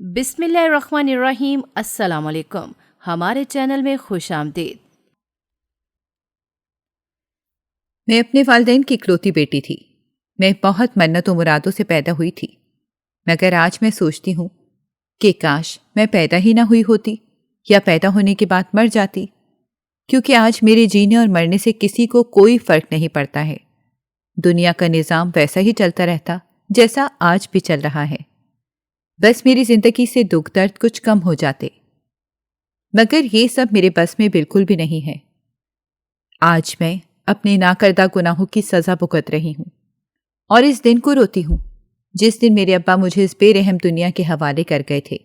بسم اللہ الرحمن الرحیم۔ السلام علیکم، ہمارے چینل میں خوش آمدید۔ میں اپنے والدین کی اکلوتی بیٹی تھی۔ میں بہت منت و مرادوں سے پیدا ہوئی تھی، مگر آج میں سوچتی ہوں کہ کاش میں پیدا ہی نہ ہوئی ہوتی یا پیدا ہونے کے بعد مر جاتی، کیونکہ آج میرے جینے اور مرنے سے کسی کو کوئی فرق نہیں پڑتا ہے۔ دنیا کا نظام ویسا ہی چلتا رہتا جیسا آج بھی چل رہا ہے، بس میری زندگی سے دکھ درد کچھ کم ہو جاتے، مگر یہ سب میرے بس میں بالکل بھی نہیں ہے۔ آج میں اپنے ناکردہ گناہوں کی سزا بھگت رہی ہوں اور اس دن کو روتی ہوں جس دن میرے ابا مجھے اس بے رحم دنیا کے حوالے کر گئے تھے۔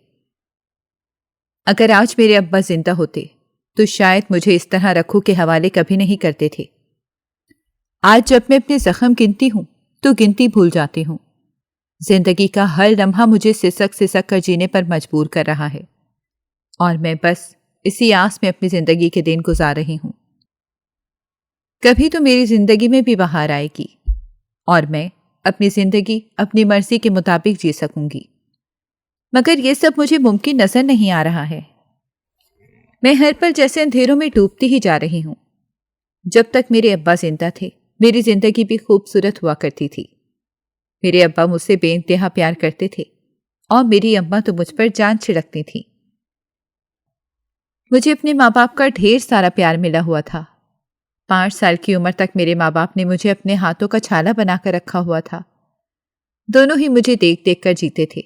اگر آج میرے ابا زندہ ہوتے تو شاید مجھے اس طرح رکھو کے حوالے کبھی نہیں کرتے تھے۔ آج جب میں اپنے زخم گنتی ہوں تو گنتی بھول جاتی ہوں۔ زندگی کا ہر لمحہ مجھے سسک سسک کر جینے پر مجبور کر رہا ہے، اور میں بس اسی آس میں اپنی زندگی کے دن گزار رہی ہوں۔ کبھی تو میری زندگی میں بھی بہار آئے گی اور میں اپنی زندگی اپنی مرضی کے مطابق جی سکوں گی، مگر یہ سب مجھے ممکن نظر نہیں آ رہا ہے۔ میں ہر پل جیسے اندھیروں میں ڈوبتی ہی جا رہی ہوں۔ جب تک میرے ابا زندہ تھے میری زندگی بھی خوبصورت ہوا کرتی تھی۔ میرے ابا مجھ سے بے انتہا پیار کرتے تھے اور میری اماں تو مجھ پر جان چھڑکتی تھیں۔ مجھے اپنے ماں باپ کا ڈھیر سارا پیار ملا ہوا تھا۔ 5 سال کی عمر تک میرے ماں باپ نے مجھے اپنے ہاتھوں کا چھالا بنا کر رکھا ہوا تھا۔ دونوں ہی مجھے دیکھ دیکھ کر جیتے تھے،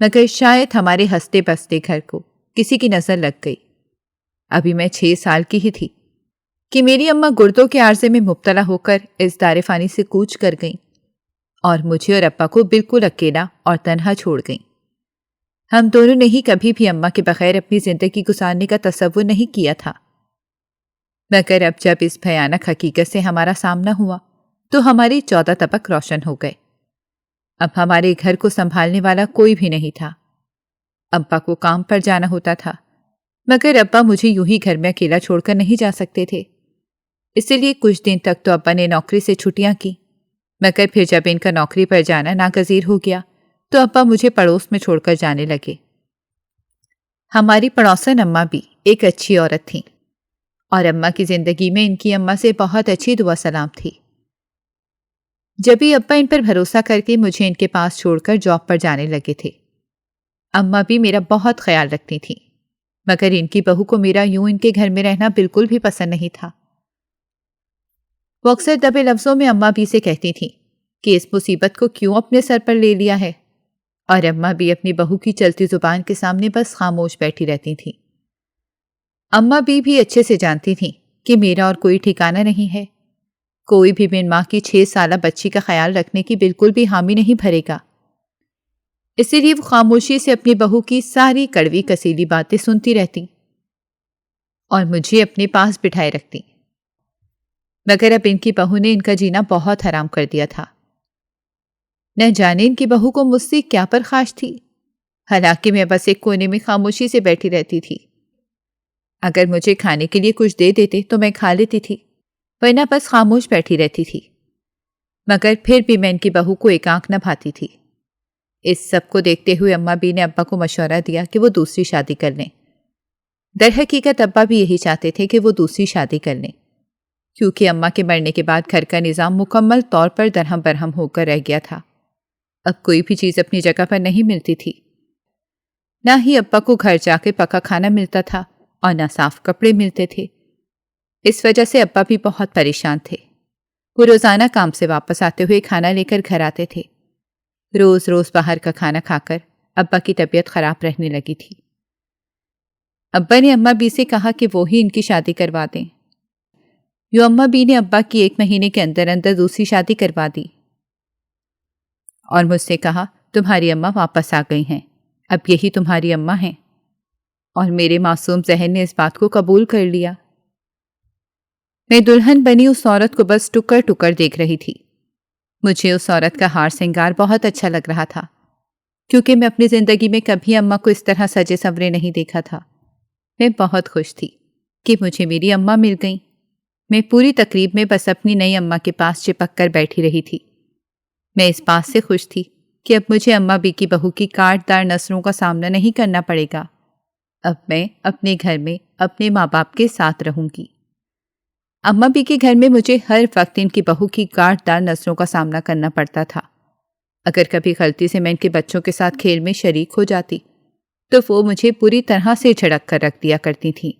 مگر شاید ہمارے ہنستے بستے گھر کو کسی کی نظر لگ گئی۔ ابھی میں 6 سال کی ہی تھی کہ میری اماں گردوں کے عارضے میں مبتلا ہو کر اس دار فانی سے کوچ کر گئیں اور مجھے اور ابا کو بالکل اکیلا اور تنہا چھوڑ گئیں۔ ہم دونوں نے ہی کبھی بھی اماں کے بغیر اپنی زندگی گزارنے کا تصور نہیں کیا تھا، مگر اب جب اس بھیانک حقیقت سے ہمارا سامنا ہوا تو ہماری 14 طبق روشن ہو گئے۔ اب ہمارے گھر کو سنبھالنے والا کوئی بھی نہیں تھا۔ ابا کو کام پر جانا ہوتا تھا، مگر ابا مجھے یوں ہی گھر میں اکیلا چھوڑ کر نہیں جا سکتے تھے، اسی لیے کچھ دن تک تو ابا نے نوکری سے چھٹیاں کی، مگر پھر جب ان کا نوکری پر جانا ناگزیر ہو گیا تو ابا مجھے پڑوس میں چھوڑ کر جانے لگے۔ ہماری پڑوسن اماں بھی ایک اچھی عورت تھیں اور اماں کی زندگی میں ان کی اماں سے بہت اچھی دعا سلام تھی۔ جب بھی ابا ان پر بھروسہ کر کے مجھے ان کے پاس چھوڑ کر جاب پر جانے لگے تھے۔ اماں بھی میرا بہت خیال رکھتی تھیں، مگر ان کی بہو کو میرا یوں ان کے گھر میں رہنا بالکل بھی پسند نہیں تھا۔ وہ اکثر دبے لفظوں میں اماں بھی سے کہتی تھیں کہ اس مصیبت کو کیوں اپنے سر پر لے لیا ہے، اور اماں بھی اپنی بہو کی چلتی زبان کے سامنے بس خاموش بیٹھی رہتی تھیں۔ اماں بھی اچھے سے جانتی تھیں کہ میرا اور کوئی ٹھکانہ نہیں ہے، کوئی بھی بن ماں کی 6 سالہ بچی کا خیال رکھنے کی بالکل بھی حامی نہیں بھرے گا، اسی لیے وہ خاموشی سے اپنی بہو کی ساری کڑوی کسیلی باتیں سنتی رہتی اور مجھے اپنے پاس بٹھائے رکھتی۔ مگر اب ان کی بہو نے ان کا جینا بہت حرام کر دیا تھا۔ نہ جانے ان کی بہو کو مجھ سے کیا پرخاش تھی، حالانکہ میں بس ایک کونے میں خاموشی سے بیٹھی رہتی تھی۔ اگر مجھے کھانے کے لیے کچھ دے دیتے تو میں کھا لیتی تھی، ورنہ بس خاموش بیٹھی رہتی تھی، مگر پھر بھی میں ان کی بہو کو ایک آنکھ نہ بھاتی تھی۔ اس سب کو دیکھتے ہوئے اماں بھی نے ابا کو مشورہ دیا کہ وہ دوسری شادی کر لیں۔ در حقیقت ابا بھی یہی چاہتے تھے کہ وہ دوسری شادی کر لیں، کیونکہ اماں کے مرنے کے بعد گھر کا نظام مکمل طور پر درہم برہم ہو کر رہ گیا تھا۔ اب کوئی بھی چیز اپنی جگہ پر نہیں ملتی تھی، نہ ہی ابا کو گھر جا کے پکا کھانا ملتا تھا اور نہ صاف کپڑے ملتے تھے۔ اس وجہ سے ابا بھی بہت پریشان تھے۔ وہ روزانہ کام سے واپس آتے ہوئے کھانا لے کر گھر آتے تھے۔ روز روز باہر کا کھانا کھا کر ابا کی طبیعت خراب رہنے لگی تھی۔ ابا نے اماں بی سے کہا کہ وہ ہی ان کی شادی کروا دیں۔ یوں اماں بی نے ابا کی 1 مہینے کے اندر اندر دوسری شادی کروا دی اور مجھ سے کہا تمہاری اماں واپس آ گئی ہیں، اب یہی تمہاری اماں ہیں، اور میرے معصوم ذہن نے اس بات کو قبول کر لیا۔ میں دلہن بنی اس عورت کو بس ٹکر ٹکر دیکھ رہی تھی۔ مجھے اس عورت کا ہار سنگار بہت اچھا لگ رہا تھا، کیونکہ میں اپنی زندگی میں کبھی اماں کو اس طرح سجے سنورے نہیں دیکھا تھا۔ میں بہت خوش تھی کہ مجھے میری اماں مل گئیں۔ میں پوری تقریب میں بس اپنی نئی اماں کے پاس چپک کر بیٹھی رہی تھی۔ میں اس بات سے خوش تھی کہ اب مجھے اماں بی کی بہو کی کاٹ دار نظروں کا سامنا نہیں کرنا پڑے گا۔ اب میں اپنے گھر میں اپنے ماں باپ کے ساتھ رہوں گی۔ اماں بی کے گھر میں مجھے ہر وقت ان کی بہو کی کاٹ دار نظروں کا سامنا کرنا پڑتا تھا۔ اگر کبھی غلطی سے میں ان کے بچوں کے ساتھ کھیل میں شریک ہو جاتی تو وہ مجھے پوری طرح سے جھڑک کر رکھ دیا کرتی تھیں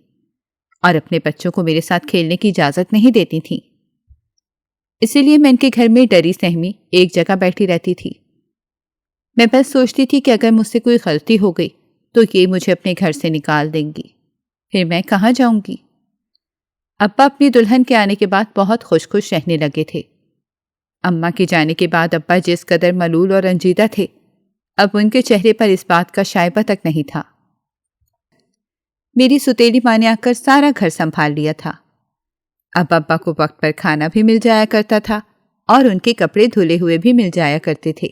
اور اپنے بچوں کو میرے ساتھ کھیلنے کی اجازت نہیں دیتی تھیں۔ اسی لیے میں ان کے گھر میں ڈری سہمی ایک جگہ بیٹھی رہتی تھی۔ میں بس سوچتی تھی کہ اگر مجھ سے کوئی غلطی ہو گئی تو یہ مجھے اپنے گھر سے نکال دیں گی، پھر میں کہاں جاؤں گی؟ ابا اپنی دلہن کے آنے کے بعد بہت خوش خوش رہنے لگے تھے۔ اماں کے جانے کے بعد ابا جس قدر ملول اور رنجیدہ تھے، اب ان کے چہرے پر اس بات کا شائبہ تک نہیں تھا۔ میری ستیلی ماں نے آ کر سارا گھر سنبھال لیا تھا۔ اب ابا کو وقت پر کھانا بھی مل جایا کرتا تھا اور ان کے کپڑے دھلے ہوئے بھی مل جایا کرتے تھے۔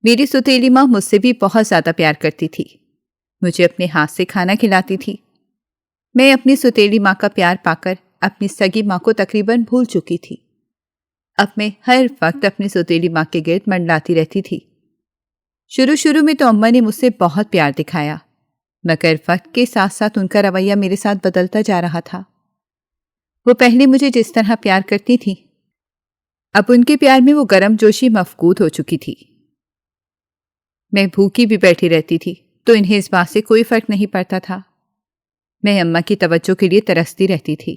میری ستیلی ماں مجھ سے بھی بہت زیادہ پیار کرتی تھی، مجھے اپنے ہاتھ سے کھانا کھلاتی تھی۔ میں اپنی ستیلی ماں کا پیار پا کر اپنی سگی ماں کو تقریباً بھول چکی تھی۔ اب میں ہر وقت اپنی ستیلی ماں کے گرد منڈلاتی رہتی تھی۔ شروع میں تو اماں نے مجھ سے بہت پیار دکھایا، مگر وقت کے ساتھ ساتھ ان کا رویہ میرے ساتھ بدلتا جا رہا تھا۔ وہ پہلے مجھے جس طرح پیار کرتی تھی، اب ان کے پیار میں وہ گرم جوشی مفقود ہو چکی تھی۔ میں بھوکی بھی بیٹھی رہتی تھی تو انہیں اس بات سے کوئی فرق نہیں پڑتا تھا۔ میں اماں کی توجہ کے لیے ترستی رہتی تھی،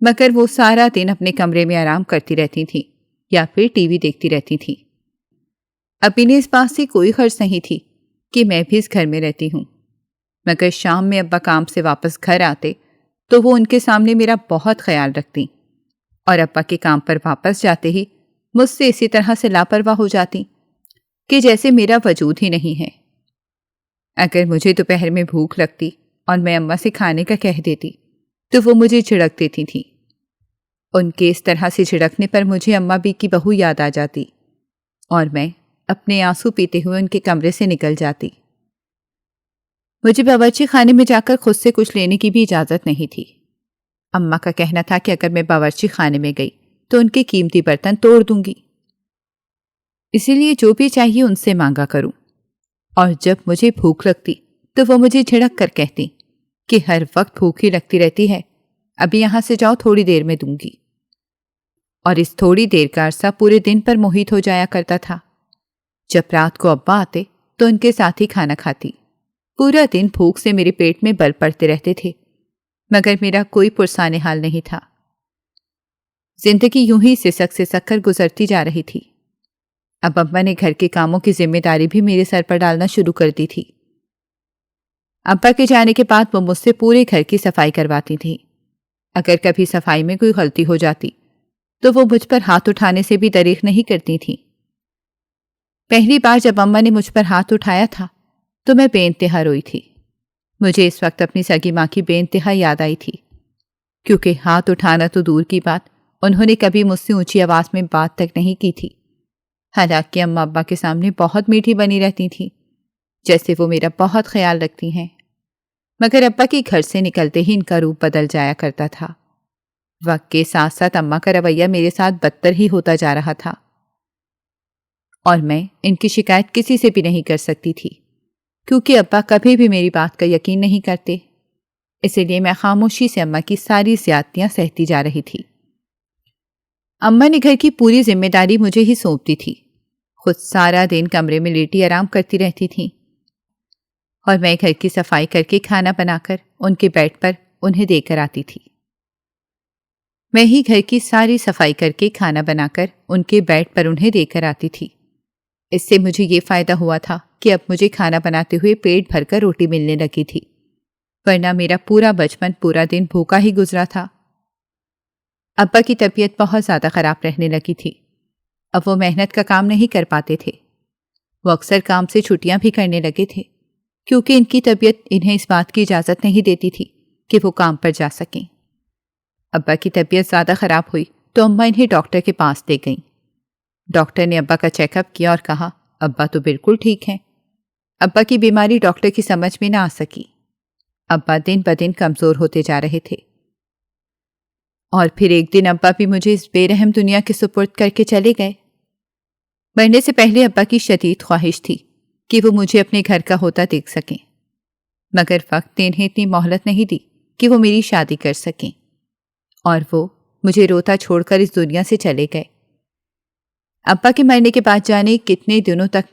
مگر وہ سارا دن اپنے کمرے میں آرام کرتی رہتی تھیں یا پھر ٹی وی دیکھتی رہتی تھیں۔ اب انہیں اس بات سے کوئی غرض نہیں تھی کہ میں بھی اس گھر میں رہتی ہوں، مگر شام میں ابا کام سے واپس گھر آتے تو وہ ان کے سامنے میرا بہت خیال رکھتی اور ابا کے کام پر واپس جاتے ہی مجھ سے اسی طرح سے لاپرواہ ہو جاتی کہ جیسے میرا وجود ہی نہیں ہے۔ اگر مجھے دوپہر میں بھوک لگتی اور میں اماں سے کھانے کا کہہ دیتی تو وہ مجھے جھڑک دیتی تھیں۔ ان کے اس طرح سے جھڑکنے پر مجھے اماں بی کی بہو یاد آ جاتی اور میں اپنے آنسو پیتے ہوئے ان کے کمرے سے نکل جاتی۔ مجھے باورچی خانے میں جا کر خود سے کچھ لینے کی بھی اجازت نہیں تھی۔ اماں کا کہنا تھا کہ اگر میں باورچی خانے میں گئی تو ان کے قیمتی برتن توڑ دوں گی، اسی لیے جو بھی چاہیے ان سے مانگا کروں، اور جب مجھے بھوک لگتی تو وہ مجھے جھڑک کر کہتی کہ ہر وقت بھوک ہی لگتی رہتی ہے، ابھی یہاں سے جاؤ، تھوڑی دیر میں دوں گی۔ اور اس تھوڑی دیر کا عرصہ پورے دن پر محیط ہو جایا کرتا تھا۔ جب رات کو ابا آتے تو ان کے ساتھ ہی کھانا کھاتی۔ پورا دن بھوک سے میرے پیٹ میں بل پڑتے رہتے تھے، مگر میرا کوئی پرسان حال نہیں تھا۔ زندگی یوں ہی سسک کر گزرتی جا رہی تھی۔ اب ابا نے گھر کے کاموں کی ذمہ داری بھی میرے سر پر ڈالنا شروع کر دی تھی۔ ابا کے جانے کے بعد وہ مجھ سے پورے گھر کی صفائی کرواتی تھی۔ اگر کبھی صفائی میں کوئی غلطی ہو جاتی تو وہ مجھ پر ہاتھ اٹھانے سے بھی دریغ نہیں کرتی تھی۔ پہلی بار جب اماں نے مجھ پر ہاتھ اٹھایا تھا تو میں بے انتہا روئی تھی۔ مجھے اس وقت اپنی سگی ماں کی بے انتہا یاد آئی تھی، کیونکہ ہاتھ اٹھانا تو دور کی بات، انہوں نے کبھی مجھ سے اونچی آواز میں بات تک نہیں کی تھی۔ حالانکہ اماں ابا کے سامنے بہت میٹھی بنی رہتی تھیں، جیسے وہ میرا بہت خیال رکھتی ہیں، مگر ابا کے گھر سے نکلتے ہی ان کا روپ بدل جایا کرتا تھا۔ وقت کے ساتھ ساتھ اماں کا رویہ میرے ساتھ بدتر ہی ہوتا جا رہا تھا، اور میں ان کی شکایت کسی سے بھی نہیں کر سکتی تھی، کیونکہ ابا کبھی بھی میری بات کا یقین نہیں کرتے۔ اسی لیے میں خاموشی سے اماں کی ساری زیادتیاں سہتی جا رہی تھی۔ اماں نے گھر کی پوری ذمہ داری مجھے ہی سونپ دی تھی۔ خود سارا دن کمرے میں لیٹی آرام کرتی رہتی تھیں، اور میں گھر کی صفائی کر کے کھانا بنا کر ان کے بیڈ پر انہیں دے کر آتی تھی۔ میں ہی گھر کی ساری صفائی کر کے کھانا بنا کر ان کے بیڈ پر انہیں دے کر آتی تھی۔ اس سے مجھے یہ فائدہ ہوا تھا کہ اب مجھے کھانا بناتے ہوئے پیٹ بھر کر روٹی ملنے لگی تھی، ورنہ میرا پورا بچپن پورا دن بھوکا ہی گزرا تھا۔ ابا کی طبیعت بہت زیادہ خراب رہنے لگی تھی۔ اب وہ محنت کا کام نہیں کر پاتے تھے۔ وہ اکثر کام سے چھٹیاں بھی کرنے لگے تھے، کیونکہ ان کی طبیعت انہیں اس بات کی اجازت نہیں دیتی تھی کہ وہ کام پر جا سکیں۔ ابا کی طبیعت زیادہ خراب ہوئی تو اماں انہیں ڈاکٹر کے پاس لے گئیں۔ ڈاکٹر نے ابا کا چیک اپ کیا اور کہا ابا تو بالکل ٹھیک ہیں۔ ابا کی بیماری ڈاکٹر کی سمجھ میں نہ آ سکی۔ ابا دن بدن کمزور ہوتے جا رہے تھے، اور پھر ایک دن ابا بھی مجھے اس بے رحم دنیا کے سپرد کر کے چلے گئے۔ مرنے سے پہلے ابا کی شدید خواہش تھی کہ وہ مجھے اپنے گھر کا ہوتا دیکھ سکیں، مگر وقت نے انہیں اتنی مہلت نہیں دی کہ وہ میری شادی کر سکیں، اور وہ مجھے روتا چھوڑ کر اس دنیا سے چلے گئے۔ ابا کے مرنے کے بعد جانے کتنے دنوں تک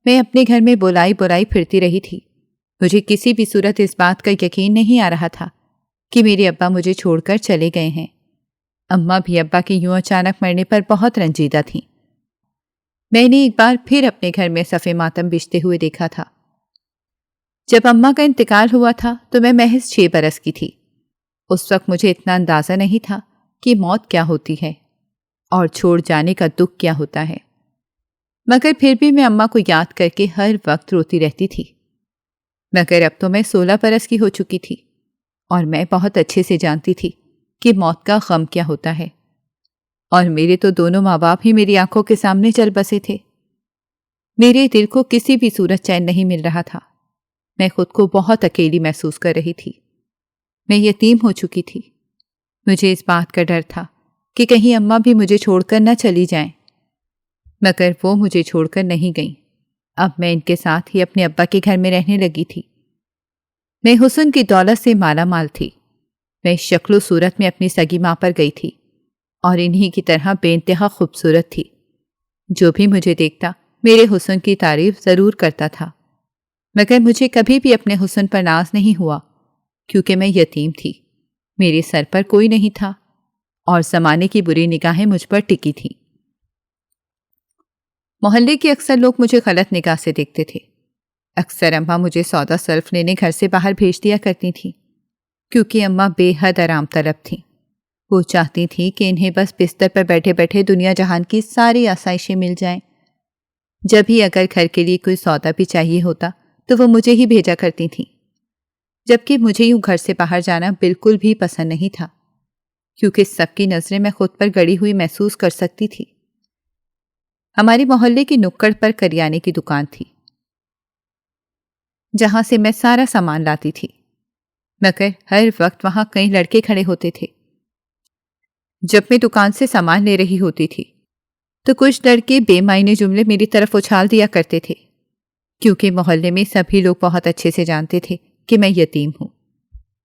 میں اپنے گھر میں بولائی پھرتی رہی تھی۔ مجھے کسی بھی صورت اس بات کا یقین نہیں آ رہا تھا کہ میرے ابا مجھے چھوڑ کر چلے گئے ہیں۔ اماں بھی ابا کے یوں اچانک مرنے پر بہت رنجیدہ تھیں۔ میں نے ایک بار پھر اپنے گھر میں صف ماتم بچھتے ہوئے دیکھا تھا۔ جب اماں کا انتقال ہوا تھا تو میں محض 6 برس کی تھی۔ اس وقت مجھے اتنا اندازہ نہیں تھا کہ موت کیا ہوتی ہے اور چھوڑ جانے کا دکھ کیا ہوتا ہے، مگر پھر بھی میں اماں کو یاد کر کے ہر وقت روتی رہتی تھی۔ مگر اب تو میں 16 برس کی ہو چکی تھی اور میں بہت اچھے سے جانتی تھی کہ موت کا غم کیا ہوتا ہے، اور میرے تو دونوں ماں باپ ہی میری آنکھوں کے سامنے چل بسے تھے۔ میرے دل کو کسی بھی صورت چین نہیں مل رہا تھا۔ میں خود کو بہت اکیلی محسوس کر رہی تھی۔ میں یتیم ہو چکی تھی۔ مجھے اس بات کا ڈر تھا کہ کہیں اماں بھی مجھے چھوڑ کر نہ چلی جائیں، مگر وہ مجھے چھوڑ کر نہیں گئیں۔ اب میں ان کے ساتھ ہی اپنے ابا کے گھر میں رہنے لگی تھی۔ میں حسن کی دولت سے مالا مال تھی۔ میں شکل و صورت میں اپنی سگی ماں پر گئی تھی اور انہی کی طرح بے انتہا خوبصورت تھی۔ جو بھی مجھے دیکھتا میرے حسن کی تعریف ضرور کرتا تھا، مگر مجھے کبھی بھی اپنے حسن پر ناز نہیں ہوا، کیونکہ میں یتیم تھی، میرے سر پر کوئی نہیں تھا اور زمانے کی بری نگاہیں مجھ پر ٹکی تھیں۔ محلے کے اکثر لوگ مجھے غلط نگاہ سے دیکھتے تھے۔ اکثر اماں مجھے سودا صرف لینے گھر سے باہر بھیج دیا کرتی تھیں، کیونکہ اماں بے حد آرام طلب تھیں۔ وہ چاہتی تھیں کہ انہیں بس بستر پر بیٹھے بیٹھے دنیا جہان کی ساری آسائشیں مل جائیں۔ جب ہی اگر گھر کے لیے کوئی سودا بھی چاہیے ہوتا تو وہ مجھے ہی بھیجا کرتی تھیں، جبکہ مجھے یوں گھر سے باہر جانا بالکل بھی پسند نہیں تھا، کیونکہ سب کی نظریں میں خود پر گڑی ہوئی محسوس کر سکتی تھی۔ ہمارے محلے کی نکڑ پر کریانے کی دکان تھی، جہاں سے میں سارا سامان لاتی تھی، مگر ہر وقت وہاں کئی لڑکے کھڑے ہوتے تھے۔ جب میں دکان سے سامان لے رہی ہوتی تھی تو کچھ لڑکے بے معنی جملے میری طرف اچھال دیا کرتے تھے، کیونکہ محلے میں سبھی لوگ بہت اچھے سے جانتے تھے کہ میں یتیم ہوں،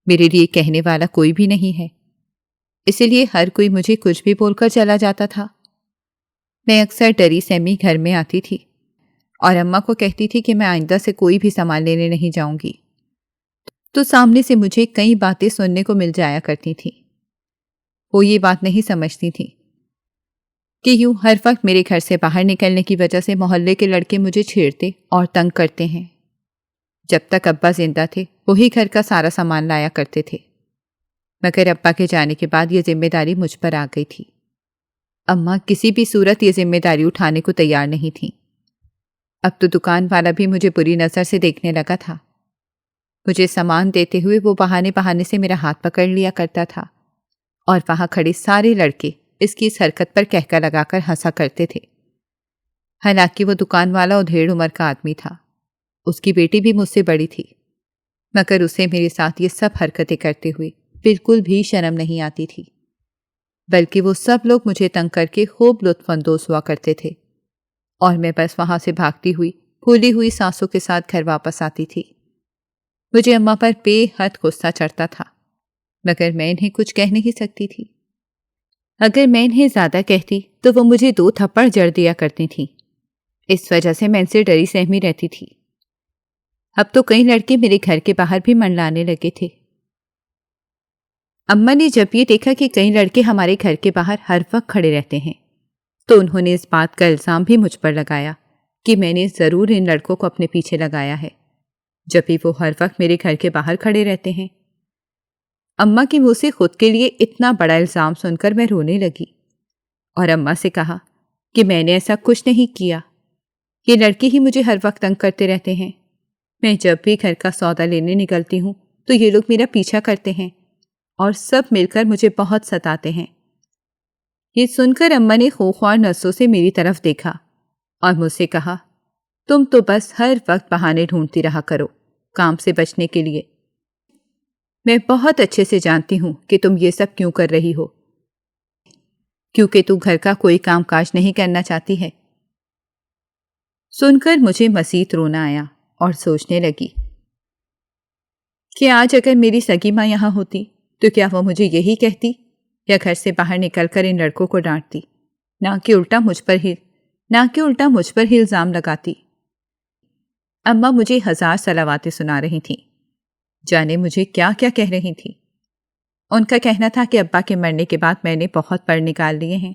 میرے لیے کہنے والا کوئی بھی نہیں ہے، اسی لیے ہر کوئی مجھے کچھ بھی بول کر چلا جاتا تھا۔ میں اکثر ڈری سہمی گھر میں آتی تھی اور اماں کو کہتی تھی کہ میں آئندہ سے کوئی بھی سامان لینے نہیں جاؤں گی، تو سامنے سے مجھے کئی باتیں سننے کو مل جایا کرتی تھیں۔ وہ یہ بات نہیں سمجھتی تھیں کہ یوں ہر وقت میرے گھر سے باہر نکلنے کی وجہ سے محلے کے لڑکے مجھے چھیڑتے اور تنگ کرتے ہیں۔ جب تک ابا زندہ تھے وہی گھر کا سارا سامان لایا کرتے تھے، مگر ابا کے جانے کے بعد یہ ذمہ داری مجھ پر آ گئی تھی۔ اماں کسی بھی صورت یہ ذمہ داری اٹھانے کو تیار نہیں تھیں۔ اب تو دکان والا بھی مجھے بری نظر سے دیکھنے لگا تھا۔ مجھے سامان دیتے ہوئے وہ بہانے سے میرا ہاتھ پکڑ لیا کرتا تھا، اور وہاں کھڑے سارے لڑکے اس کی اس حرکت پر کہکا لگا کر ہنسا کرتے تھے۔ حالانکہ وہ دکان والا ادھیڑ عمر کا آدمی تھا، اس کی بیٹی بھی مجھ سے بڑی تھی، مگر اسے میرے ساتھ یہ سب حرکتیں کرتے ہوئے بالکل بھی شرم نہیں آتی تھی، بلکہ وہ سب لوگ مجھے تنگ کر کے خوب لطف اندوز ہوا کرتے تھے، اور میں بس وہاں سے بھاگتی ہوئی پھولی ہوئی سانسوں کے ساتھ گھر واپس آتی تھی۔ مجھے اماں پر بے حد غصہ چڑھتا تھا، مگر میں انہیں کچھ کہہ نہیں سکتی تھی۔ اگر میں انہیں زیادہ کہتی تو وہ مجھے 2 تھپڑ جڑ دیا کرتی تھیں، اس وجہ سے میں ان سے ڈری سہمی رہتی تھی۔ اب تو کئی لڑکے میرے گھر کے باہر بھی منڈلانے لگے تھے۔ اماں نے جب یہ دیکھا کہ کئی لڑکے ہمارے گھر کے باہر ہر وقت کھڑے رہتے ہیں تو انہوں نے اس بات کا الزام بھی مجھ پر لگایا کہ میں نے ضرور ان لڑکوں کو اپنے پیچھے لگایا ہے، جب بھی وہ ہر وقت میرے گھر کے باہر کھڑے رہتے ہیں۔ اماں کے منہ سے خود کے لیے اتنا بڑا الزام سن کر میں رونے لگی اور اماں سے کہا کہ میں نے ایسا کچھ نہیں کیا، یہ لڑکے ہی مجھے ہر وقت تنگ کرتے رہتے ہیں۔ میں جب بھی گھر کا سودا لینے نکلتی ہوں تو یہ لوگ میرا پیچھا کرتے ہیں اور سب مل کر مجھے بہت ستاتے ہیں۔ یہ سن کر اماں نے خوخوار نظروں سے میری طرف دیکھا اور مجھ سے کہا، تم تو بس ہر وقت بہانے ڈھونڈتی رہا کرو کام سے بچنے کے لیے۔ میں بہت اچھے سے جانتی ہوں کہ تم یہ سب کیوں کر رہی ہو، کیونکہ تو گھر کا کوئی کام کاج نہیں کرنا چاہتی ہے۔ سن کر مجھے مزید رونا آیا اور سوچنے لگی کہ آج اگر میری سگی ماں یہاں ہوتی تو کیا وہ مجھے یہی کہتی یا گھر سے باہر نکل کر ان لڑکوں کو ڈانٹتی، نہ کہ الٹا مجھ پر ہی الزام لگاتی۔ اماں مجھے 1000 صلواتیں سنا رہی تھیں، جانے مجھے کیا کیا کہہ رہی تھیں۔ ان کا کہنا تھا کہ ابا کے مرنے کے بعد میں نے بہت پڑھ نکال لیے ہیں،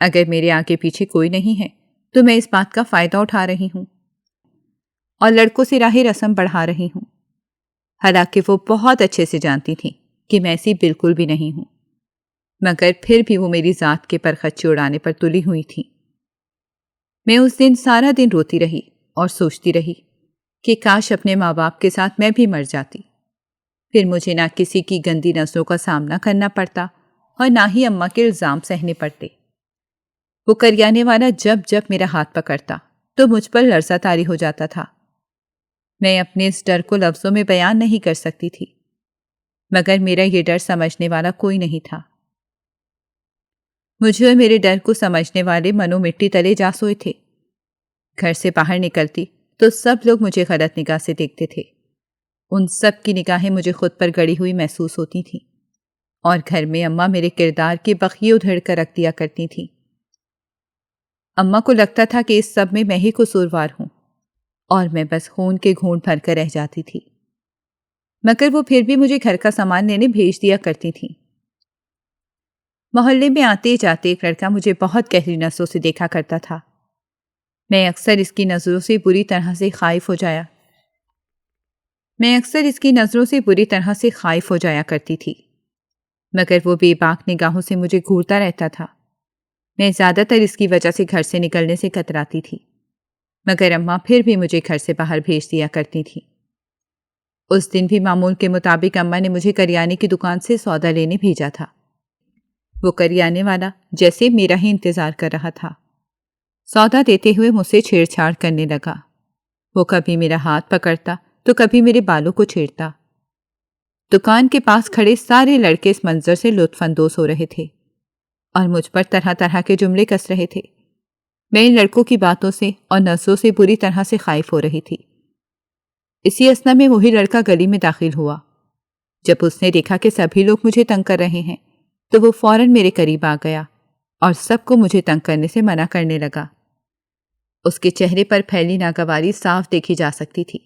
اگر میرے آگے پیچھے کوئی نہیں ہے تو میں اس بات کا فائدہ اٹھا رہی ہوں اور لڑکوں سے راہ رسم بڑھا رہی ہوں، حالانکہ وہ بہت اچھے سے جانتی تھیں کہ میں ایسی بالکل بھی نہیں ہوں، مگر پھر بھی وہ میری ذات کے پرخچے اڑانے پر تلی ہوئی تھیں۔ میں اس دن سارا دن روتی رہی اور سوچتی رہی کہ کاش اپنے ماں باپ کے ساتھ میں بھی مر جاتی، پھر مجھے نہ کسی کی گندی نظروں کا سامنا کرنا پڑتا اور نہ ہی اماں کے الزام سہنے پڑتے۔ وہ کریانے والا جب جب میرا ہاتھ پکڑتا تو مجھ پر لرزہ طاری ہو جاتا تھا۔ میں اپنے اس ڈر کو لفظوں میں بیان نہیں کر سکتی تھی، مگر میرا یہ ڈر سمجھنے والا کوئی نہیں تھا۔ مجھے اور میرے ڈر کو سمجھنے والے منو مٹی تلے جا سوئے تھے۔ گھر سے باہر نکلتی تو سب لوگ مجھے غلط نگاہ سے دیکھتے تھے، ان سب کی نگاہیں مجھے خود پر گڑی ہوئی محسوس ہوتی تھیں، اور گھر میں اماں میرے کردار کے بخیے ادھیڑ کر رکھ دیا کرتی تھیں۔ اماں کو لگتا تھا کہ اس سب میں ہی قصوروار ہوں اور میں بس خون کے گھونٹ بھر کر رہ جاتی تھی، مگر وہ پھر بھی مجھے گھر کا سامان لینے بھیج دیا کرتی تھیں۔ محلے میں آتے جاتے ایک لڑکا مجھے بہت گہری نظروں سے دیکھا کرتا تھا۔ میں اکثر اس کی نظروں سے بری طرح سے خائف ہو جایا کرتی تھی، مگر وہ بے باک نگاہوں سے مجھے گھورتا رہتا تھا۔ میں زیادہ تر اس کی وجہ سے گھر سے نکلنے سے کتراتی تھی، مگر اماں پھر بھی مجھے گھر سے باہر بھیج دیا کرتی تھی۔ اس دن بھی معمول کے مطابق اماں نے مجھے کریانے کی دکان سے سودا لینے بھیجا تھا۔ وہ کریانے والا جیسے میرا ہی انتظار کر رہا تھا۔ سودا دیتے ہوئے مجھ سے چھیڑ چھاڑ کرنے لگا۔ وہ کبھی میرا ہاتھ پکڑتا تو کبھی میرے بالوں کو چھیڑتا۔ دکان کے پاس کھڑے سارے لڑکے اس منظر سے لطف اندوز ہو رہے تھے اور مجھ پر طرح طرح کے جملے کس رہے تھے۔ میں ان لڑکوں کی باتوں سے اور نظروں سے بری طرح سے خائف ہو رہی تھی۔ اسی اثنا میں وہی لڑکا گلی میں داخل ہوا۔ جب اس نے دیکھا کہ سبھی لوگ مجھے تنگ کر رہے ہیں تو وہ فوراً میرے قریب آ گیا اور سب کو مجھے تنگ کرنے سے منع کرنے لگا۔ اس کے چہرے پر پھیلی ناگواری صاف دیکھی جا سکتی تھی۔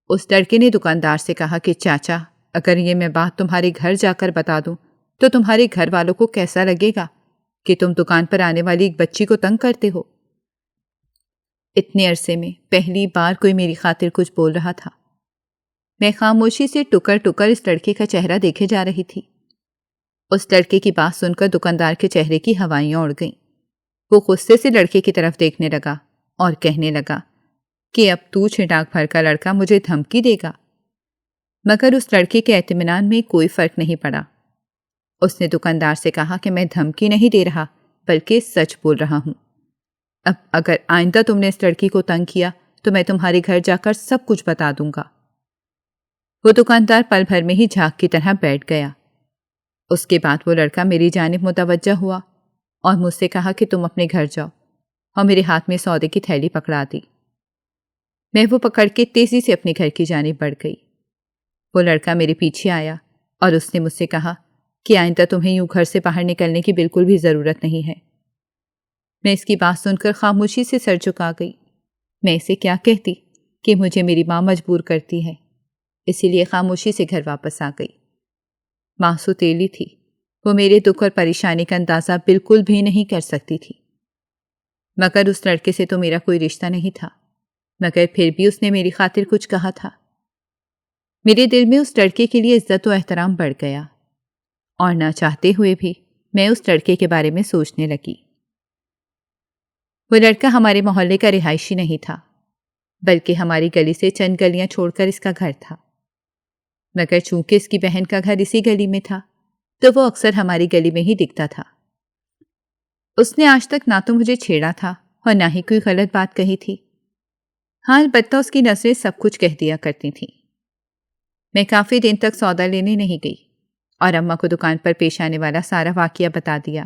اس لڑکے نے دکاندار سے کہا کہ چاچا، اگر یہ میں بات تمہارے گھر جا کر بتا دوں تو تمہارے گھر والوں کو کیسا لگے گا کہ تم دکان پر آنے والی ایک بچی کو تنگ کرتے ہو؟ اتنے عرصے میں پہلی بار کوئی میری خاطر کچھ بول رہا تھا۔ میں خاموشی سے ٹکر ٹکر اس لڑکے کا چہرہ دیکھے جا رہی تھی۔ اس لڑکے کی بات سن کر دکاندار کے چہرے کی ہوائیاں اڑ گئیں۔ وہ غصے سے لڑکے کی طرف دیکھنے لگا اور کہنے لگا کہ اب تو چھٹاک بھر کا لڑکا مجھے دھمکی دے گا۔ مگر اس لڑکے کے اطمینان میں کوئی فرق نہیں پڑا۔ اس نے دکاندار سے کہا کہ میں دھمکی نہیں دے رہا بلکہ سچ بول رہا ہوں۔ اب اگر آئندہ تم نے اس لڑکی کو تنگ کیا تو میں تمہارے گھر جا کر سب کچھ بتا دوں گا۔ وہ دکاندار پل بھر میں ہی جھاگ کی طرح بیٹھ گیا۔ اس کے بعد وہ لڑکا میری جانب متوجہ ہوا اور مجھ سے کہا کہ تم اپنے گھر جاؤ، اور میرے ہاتھ میں سودے کی تھیلی پکڑا دی۔ میں وہ پکڑ کے تیزی سے اپنے گھر کی جانب بڑھ گئی۔ وہ لڑکا میرے پیچھے آیا اور اس نے مجھ سے کہا کہ آئندہ تمہیں یوں گھر سے باہر نکلنے کی بالکل بھی ضرورت نہیں ہے۔ میں اس کی بات سن کر خاموشی سے سر جھکا گئی۔ میں اسے کیا کہتی کہ مجھے میری ماں مجبور کرتی ہے، اسی لیے خاموشی سے گھر واپس آ گئی۔ ماں سوتیلی تھی، وہ میرے دکھ اور پریشانی کا اندازہ بالکل بھی نہیں کر سکتی تھی۔ مگر اس لڑکے سے تو میرا کوئی رشتہ نہیں تھا، مگر پھر بھی اس نے میری خاطر کچھ کہا تھا۔ میرے دل میں اس لڑکے کے لیے عزت و احترام بڑھ گیا، اور نہ چاہتے ہوئے بھی میں اس لڑکے کے بارے میں سوچنے لگی۔ وہ لڑکا ہمارے محلے کا رہائشی نہیں تھا، بلکہ ہماری گلی سے چند گلیاں چھوڑ کر اس کا گھر تھا۔ مگر چونکہ اس کی بہن کا گھر اسی گلی میں تھا تو وہ اکثر ہماری گلی میں ہی دکھتا تھا۔ اس نے آج تک نہ تو مجھے چھیڑا تھا اور نہ ہی کوئی غلط بات کہی تھی۔ ہاں، البتہ اس کی نظریں سب کچھ کہہ دیا کرتی تھیں۔ میں کافی دن تک سودا لینے نہیں گئی اور اماں کو دکان پر پیش آنے والا سارا واقعہ بتا دیا۔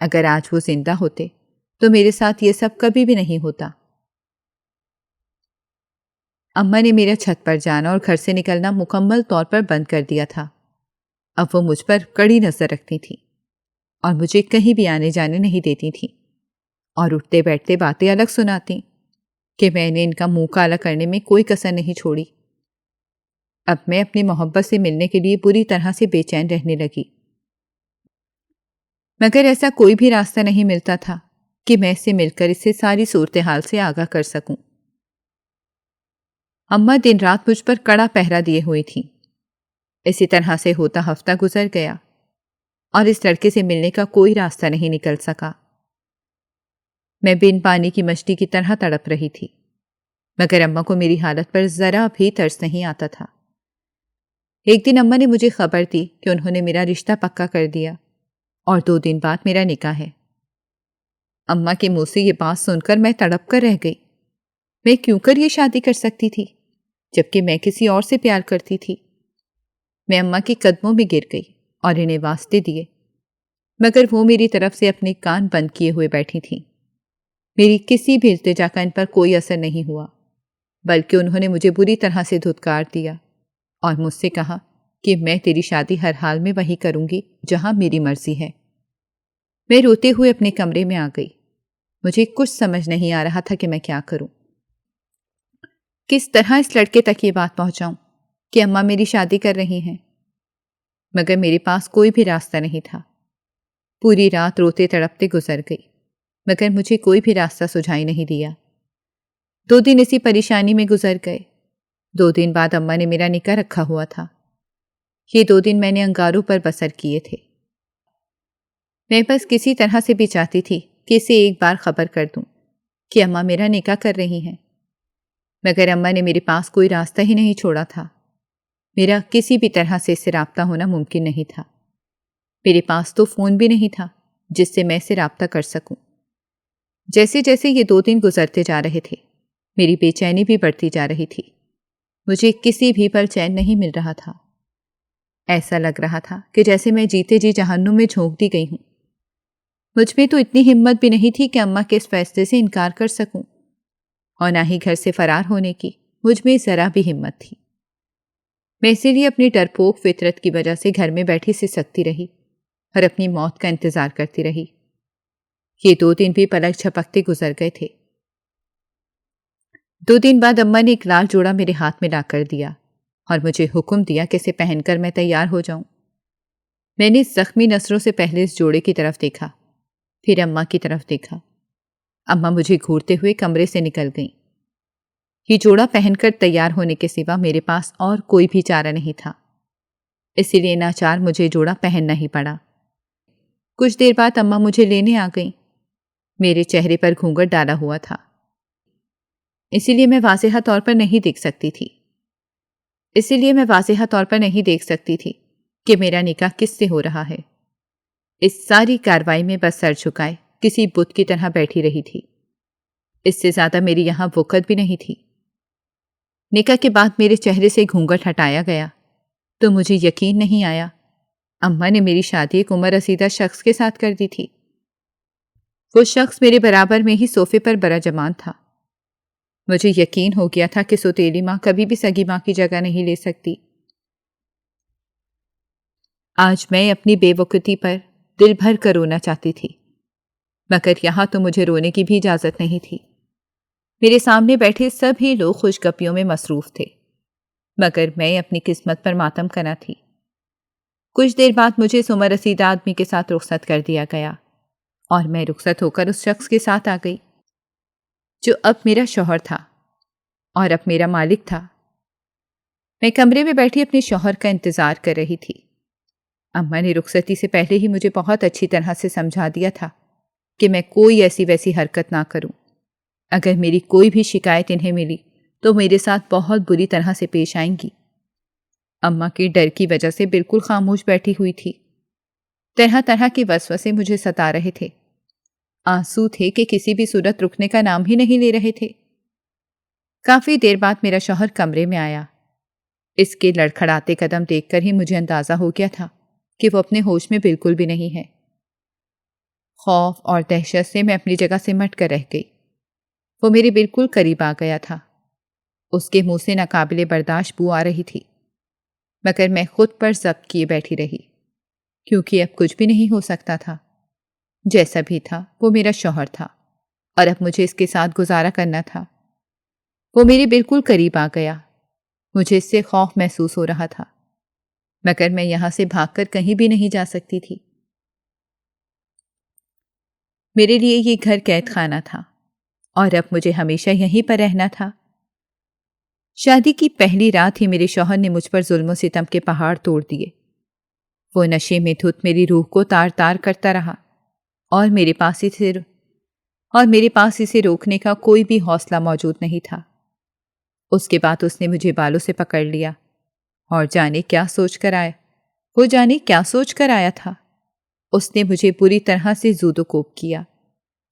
اگر آج وہ زندہ ہوتے تو میرے ساتھ یہ سب کبھی بھی نہیں ہوتا۔ اماں نے میرا چھت پر جانا اور گھر سے نکلنا مکمل طور پر بند کر دیا تھا۔ اب وہ مجھ پر کڑی نظر رکھتی تھی اور مجھے کہیں بھی آنے جانے نہیں دیتی تھی، اور اٹھتے بیٹھتے باتیں الگ سناتی کہ میں نے ان کا منہ کالا کرنے میں کوئی کسر نہیں چھوڑی۔ اب میں اپنی محبت سے ملنے کے لیے بری طرح سے بے چین رہنے لگی، مگر ایسا کوئی بھی راستہ نہیں ملتا تھا کہ میں اس سے مل کر اسے ساری صورتحال سے آگاہ کر سکوں۔ اماں دن رات مجھ پر کڑا پہرا دیے ہوئی تھیں۔ اسی طرح سے ہوتا ہفتہ گزر گیا اور اس لڑکے سے ملنے کا کوئی راستہ نہیں نکل سکا۔ میں بن پانی کی مچھلی کی طرح تڑپ رہی تھی، مگر اماں کو میری حالت پر ذرا بھی ترس نہیں آتا تھا۔ ایک دن اماں نے مجھے خبر دی کہ انہوں نے میرا رشتہ پکا کر دیا اور 2 دن بعد میرا نکاح ہے۔ اماں کے منہ سے یہ بات سن کر میں تڑپ کر رہ گئی۔ میں کیوں کر یہ شادی کر سکتی تھی جبکہ میں کسی اور سے پیار کرتی تھی؟ میں اماں کے قدموں میں گر گئی اور انہیں واسطے دیے، مگر وہ میری طرف سے اپنے کان بند کیے ہوئے بیٹھی تھیں۔ میری کسی بھی التجا کا ان پر کوئی اثر نہیں ہوا، بلکہ انہوں نے مجھے بری طرح سے دھتکار دیا اور مجھ سے کہا کہ میں تیری شادی ہر حال میں وہی کروں گی جہاں میری مرضی ہے۔ میں روتے ہوئے اپنے کمرے میں آ گئی۔ مجھے کچھ سمجھ نہیں آ رہا تھا کہ میں کیا کروں، کس طرح اس لڑکے تک یہ بات پہنچاؤں کہ اماں میری شادی کر رہی ہیں، مگر میرے پاس کوئی بھی راستہ نہیں تھا۔ پوری رات روتے تڑپتے گزر گئی، مگر مجھے کوئی بھی راستہ سجھائی نہیں دیا۔ 2 دن اسی پریشانی میں گزر گئے۔ 2 دن بعد اماں نے میرا نکاح رکھا ہوا تھا۔ یہ 2 دن میں نے انگاروں پر بسر کیے تھے۔ میں بس کسی طرح سے بھی چاہتی تھی کہ اسے ایک بار خبر کر دوں کہ اماں میرا نکاح کر رہی ہیں، مگر اماں نے میرے پاس کوئی راستہ ہی نہیں چھوڑا تھا۔ میرا کسی بھی طرح سے اس سے رابطہ ہونا ممکن نہیں تھا۔ میرے پاس تو فون بھی نہیں تھا جس سے میں اسے رابطہ کر سکوں۔ جیسے جیسے یہ 2 دن گزرتے جا رہے تھے، میری بے چینی بھی بڑھتی جا رہی تھی۔ مجھے کسی بھی پل چین نہیں مل رہا تھا۔ ایسا لگ رہا تھا کہ جیسے میں جیتے جی جہنم میں جھونک دی گئی ہوں۔ مجھ میں تو اتنی ہمت بھی نہیں تھی کہ اماں کے اس فیصلے سے انکار کر سکوں، اور نہ ہی گھر سے فرار ہونے کی مجھ میں ذرا بھی ہمت تھی۔ میں اسی لیے اپنی ڈرپوک فطرت کی وجہ سے گھر میں بیٹھی سسکتی رہی اور اپنی موت کا انتظار کرتی رہی۔ یہ 2 دن بھی پلک جھپکتے گزر گئے تھے۔ 2 دن بعد اماں نے ایک لال جوڑا میرے ہاتھ میں لا کر دیا اور مجھے حکم دیا کہ اسے پہن کر میں تیار ہو جاؤں۔ میں نے زخمی نظروں سے پہلے اس جوڑے کی طرف دیکھا، پھر اماں کی طرف دیکھا۔ اماں مجھے گھورتے ہوئے کمرے سے نکل گئیں۔ یہ جوڑا پہن کر تیار ہونے کے سوا میرے پاس اور کوئی بھی چارہ نہیں تھا، اسی لیے ناچار مجھے جوڑا پہننا ہی پڑا۔ کچھ دیر بعد اماں مجھے لینے آ گئیں۔ میرے چہرے پر گھونگھٹ ڈالا ہوا تھا، اسی لیے میں واضح طور پر نہیں دیکھ سکتی تھی کہ میرا نکاح کس سے ہو رہا ہے۔ اس ساری کاروائی میں بس سر جھکائے کسی بت کی طرح بیٹھی رہی تھی۔ اس سے زیادہ میری یہاں وقت بھی نہیں تھی۔ نکاح کے بعد میرے چہرے سے گھونگھٹ ہٹایا گیا تو مجھے یقین نہیں آیا اماں نے میری شادی ایک عمر رسیدہ شخص کے ساتھ کر دی تھی۔ وہ شخص میرے برابر میں ہی صوفے پر براجمان تھا۔ مجھے یقین ہو گیا تھا کہ سوتیلی ماں کبھی بھی سگی ماں کی جگہ نہیں لے سکتی۔ آج میں اپنی بے وقتی پر دل بھر کر رونا چاہتی تھی، مگر یہاں تو مجھے رونے کی بھی اجازت نہیں تھی۔ میرے سامنے بیٹھے سبھی لوگ خوش گپیوں میں مصروف تھے، مگر میں اپنی قسمت پر ماتم کرنا تھی۔ کچھ دیر بعد مجھے اس عمر رسیدہ آدمی کے ساتھ رخصت کر دیا گیا اور میں رخصت ہو کر اس شخص کے ساتھ آ گئی جو اب میرا شوہر تھا اور اب میرا مالک تھا۔ میں کمرے میں بیٹھی اپنے شوہر کا انتظار کر رہی تھی۔ اماں نے رخصتی سے پہلے ہی مجھے بہت اچھی طرح سے سمجھا دیا تھا کہ میں کوئی ایسی ویسی حرکت نہ کروں۔ اگر میری کوئی بھی شکایت انہیں ملی تو میرے ساتھ بہت بری طرح سے پیش آئیں گی۔ اماں کی ڈر کی وجہ سے بالکل خاموش بیٹھی ہوئی تھی۔ طرح طرح کے وسوسے مجھے ستا رہے تھے۔ آنسو تھے کہ کسی بھی صورت رکنے کا نام ہی نہیں لے رہے تھے۔ کافی دیر بعد میرا شوہر کمرے میں آیا۔ اس کے لڑکھڑاتے قدم دیکھ کر ہی مجھے اندازہ ہو گیا تھا کہ وہ اپنے ہوش میں بالکل بھی نہیں ہے۔ خوف اور دہشت سے میں اپنی جگہ سے مٹ کر رہ گئی۔ وہ میرے بالکل قریب آ گیا تھا۔ اس کے منہ سے ناقابل برداشت بو آ رہی تھی، مگر میں خود پر ضبط کیے بیٹھی رہی، کیونکہ اب کچھ بھی نہیں ہو سکتا تھا۔ جیسا بھی تھا وہ میرا شوہر تھا، اور اب مجھے اس کے ساتھ گزارا کرنا تھا۔ وہ میرے بالکل قریب آ گیا۔ مجھے اس سے خوف محسوس ہو رہا تھا، مگر میں یہاں سے بھاگ کر کہیں بھی نہیں جا سکتی تھی۔ میرے لیے یہ گھر قید خانہ تھا، اور اب مجھے ہمیشہ یہیں پر رہنا تھا۔ شادی کی پہلی رات ہی میرے شوہر نے مجھ پر ظلم و ستم کے پہاڑ توڑ دیے۔ وہ نشے میں دھت میری روح کو تار تار کرتا رہا، اور میرے پاس اسے روکنے کا کوئی بھی حوصلہ موجود نہیں تھا۔ اس کے بعد اس نے مجھے بالوں سے پکڑ لیا، اور جانے کیا سوچ کر آیا تھا۔ اس نے مجھے پوری طرح سے زود و کوب کیا،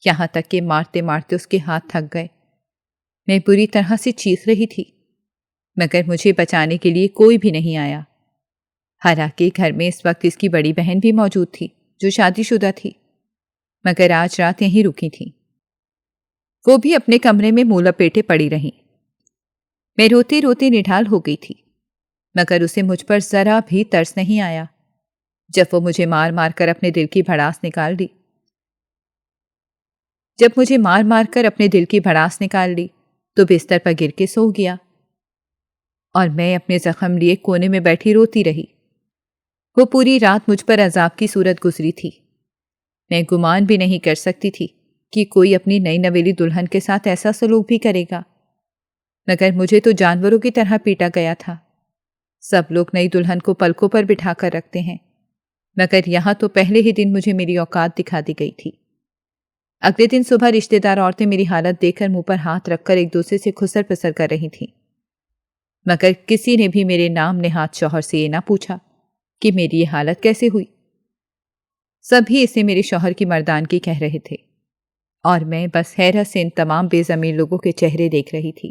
یہاں تک کہ مارتے مارتے اس کے ہاتھ تھک گئے۔ میں بری طرح سے چیخ رہی تھی، مگر مجھے بچانے کے لیے کوئی بھی نہیں آیا۔ حالانکہ گھر میں اس وقت اس کی بڑی بہن بھی موجود تھی، جو شادی شدہ تھی، مگر آج رات یہیں رکی تھی۔ وہ بھی اپنے کمرے میں منہ لپیٹے پڑی رہیں۔ میں روتے روتے نڈھال ہو گئی تھی، مگر اسے مجھ پر ذرا بھی ترس نہیں آیا۔ جب وہ مجھے مار مار کر اپنے دل کی بھڑاس نکال لی تو بستر پر گر کے سو گیا، اور میں اپنے زخم لیے کونے میں بیٹھی روتی رہی۔ وہ پوری رات مجھ پر عذاب کی صورت گزری تھی۔ میں گمان بھی نہیں کر سکتی تھی کہ کوئی اپنی نئی نویلی دلہن کے ساتھ ایسا سلوک بھی کرے گا، مگر مجھے تو جانوروں کی طرح پیٹا گیا تھا۔ سب لوگ نئی دلہن کو پلکوں پر بٹھا کر رکھتے ہیں، مگر یہاں تو پہلے ہی دن مجھے میری اوقات دکھا دی گئی تھی۔ اگلے دن صبح رشتہ دار عورتیں میری حالت دیکھ کر منہ پر ہاتھ رکھ کر ایک دوسرے سے خسر پسر کر رہی تھیں، مگر کسی نے بھی میرے نام نہاد شوہر سے یہ نہ پوچھا کہ میری یہ حالت کیسے ہوئی۔ سبھی اسے میرے شوہر کی مردانگی کہہ رہے تھے، اور میں بس حیرت سے ان تمام بے ضمیر لوگوں کے چہرے دیکھ رہی تھی۔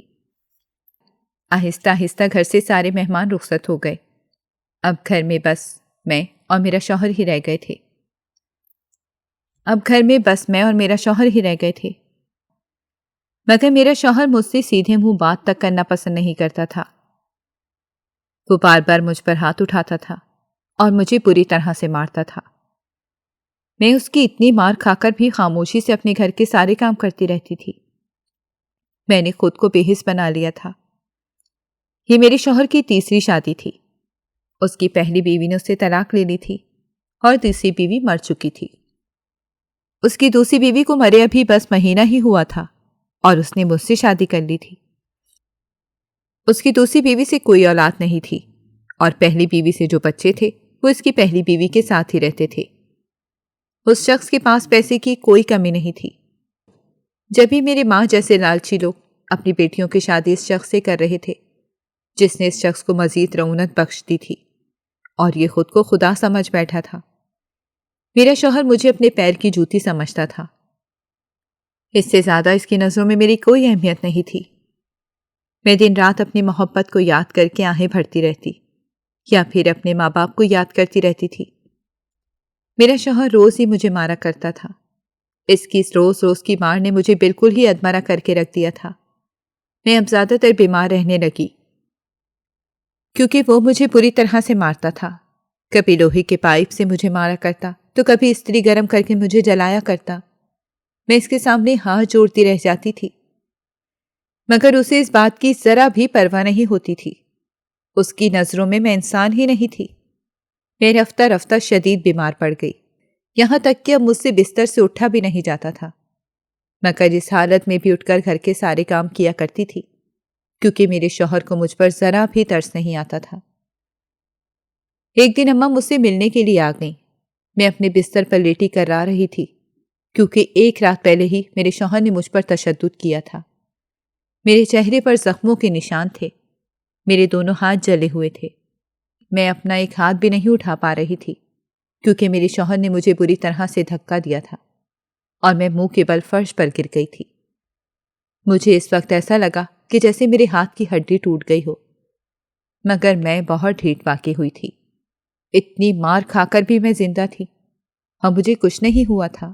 آہستہ آہستہ گھر سے سارے مہمان رخصت ہو گئے۔ اب گھر میں بس میں اور میرا شوہر ہی رہ گئے تھے۔ مگر میرا شوہر مجھ سے سیدھے منہ بات تک کرنا پسند نہیں کرتا تھا۔ وہ بار بار مجھ پر ہاتھ اٹھاتا تھا اور مجھے بری طرح سے مارتا تھا۔ میں اس کی اتنی مار کھا کر بھی خاموشی سے اپنے گھر کے سارے کام کرتی رہتی تھی۔ میں نے خود کو بے حس بنا لیا تھا۔ یہ میرے شوہر کی تیسری شادی تھی۔ اس کی پہلی بیوی نے اسے طلاق لے لی تھی، اور تیسری بیوی مر چکی تھی۔ اس کی دوسری بیوی کو مرے ابھی بس مہینہ ہی ہوا تھا، اور اس نے مجھ سے شادی کر لی تھی۔ اس کی دوسری بیوی سے کوئی اولاد نہیں تھی، اور پہلی بیوی سے جو بچے تھے وہ اس کی پہلی بیوی کے ساتھ ہی رہتے تھے۔ اس شخص کے پاس پیسے کی کوئی کمی نہیں تھی۔ جب بھی میرے ماں جیسے لالچی لوگ اپنی بیٹیوں کی شادی اس شخص سے کر رہے تھے جس نے اس شخص کو مزید رعونت بخش دی تھی، اور یہ خود کو خدا سمجھ بیٹھا تھا۔ میرا شوہر مجھے اپنے پیر کی جوتی سمجھتا تھا۔ اس سے زیادہ اس کی نظروں میں میری کوئی اہمیت نہیں تھی۔ میں دن رات اپنی محبت کو یاد کر کے آہیں بھرتی رہتی، یا پھر اپنے ماں باپ کو یاد کرتی رہتی تھی۔ میرا شوہر روز ہی مجھے مارا کرتا تھا۔ اس کی روز روز کی مار نے مجھے بالکل ہی ادمرا کر کے رکھ دیا تھا۔ میں اب زیادہ تر بیمار رہنے لگی، کیونکہ وہ مجھے بری طرح سے مارتا تھا۔ کبھی لوہے کے پائپ سے مجھے مارا کرتا، تو کبھی استری گرم کر کے مجھے جلایا کرتا۔ میں اس کے سامنے ہاتھ جوڑتی رہ جاتی تھی، مگر اسے اس بات کی ذرا بھی پرواہ نہیں ہوتی تھی۔ اس کی نظروں میں انسان ہی نہیں تھی۔ میں رفتہ رفتہ شدید بیمار پڑ گئی، یہاں تک کہ اب مجھ سے بستر سے اٹھا بھی نہیں جاتا تھا، مگر اس حالت میں بھی اٹھ کر گھر کے سارے کام کیا کرتی تھی، کیونکہ میرے شوہر کو مجھ پر ذرا بھی ترس نہیں آتا تھا۔ ایک دن اماں مجھ سے ملنے کے لیے آ گئیں۔ میں اپنے بستر پر لیٹی کرا رہی تھی، کیونکہ ایک رات پہلے ہی میرے شوہر نے مجھ پر تشدد کیا تھا۔ میرے چہرے پر زخموں کے نشان تھے، میرے دونوں ہاتھ جلے ہوئے تھے۔ میں اپنا ایک ہاتھ بھی نہیں اٹھا پا رہی تھی، کیونکہ میرے شوہر نے مجھے بری طرح سے دھکا دیا تھا، اور میں منہ کے بل فرش پر گر گئی تھی۔ مجھے اس وقت ایسا لگا کہ جیسے میرے ہاتھ کی ہڈی ٹوٹ گئی ہو، مگر میں بہت ڈھیٹ واقع ہوئی تھی۔ اتنی مار کھا کر بھی میں زندہ تھی، اور مجھے کچھ نہیں ہوا تھا۔